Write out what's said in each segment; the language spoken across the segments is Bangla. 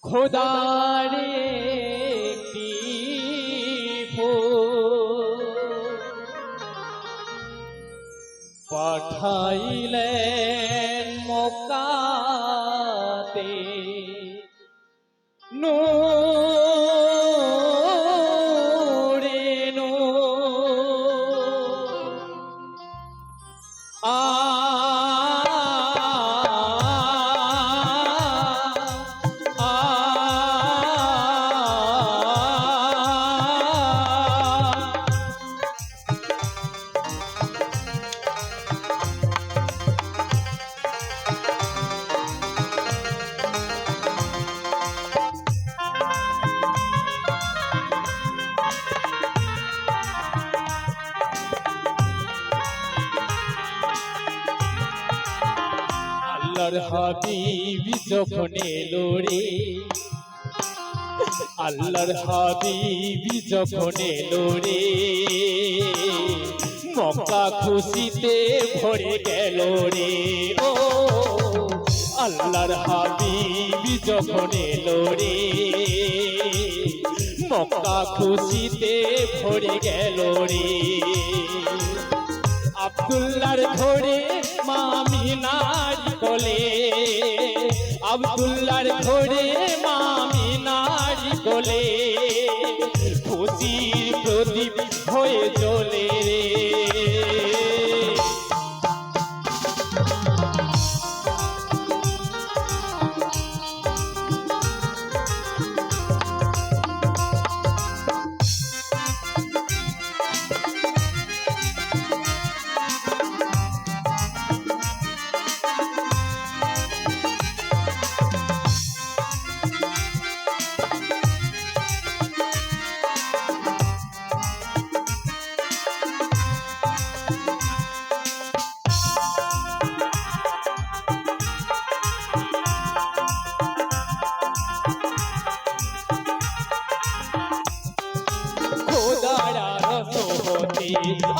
খোদার একটি পাঠাইলেন মক্কাতে নূরে নূর আল্লাহর হাবিব যখন এলো রে, আল্লাহর হাবিব যখন এলো রে, মক্কা খুশিতে ভরে গেল রে। ও আল্লাহর হাবিব যখন এলো রে, মক্কা খুশিতে ভরে গেল রে। আব্দুল্লাহর ঘরে মা আমিনার কোলে, আব্দুল্লাহর ঘরে মা আমিনার কোলে, খুশির প্রদীপ হয়ে জ্বলে রে।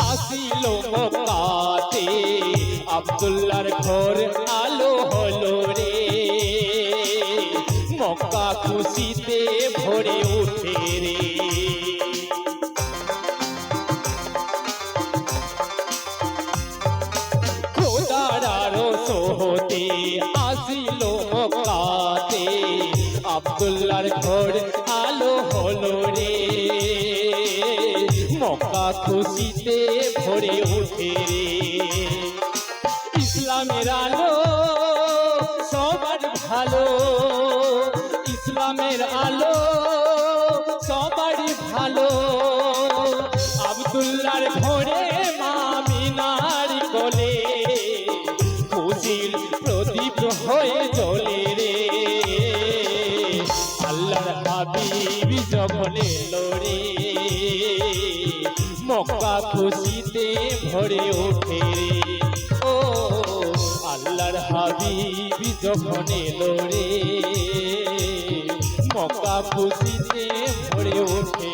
আসিল মক্কাতে আব্দুল্লাহর ঘর আলো হলো রে, মক্কা খুশিতে ভরে উঠে রে। খোদার রসহতে আসিল মক্কাতে আব্দুল্লাহর ঘর আলো হলো রে, মক্কা খুশিতে ভরে উঠে রে। ইসলামের আলো সবার ভালো, ইসলামের আলো সবার ভালো, আব্দুল্লাহর ঘরে মা আমিনার কোলে, খুশির প্রদীপ হয়ে জ্বলে রে। আল্লাহর হাবিব যখন এলো রে, মক্কা খুশিতে ভরে ওঠে রে। ও আল্লাহর হাবিব যখন এলো রে, মক্কা খুশিতে ভরে ওঠে।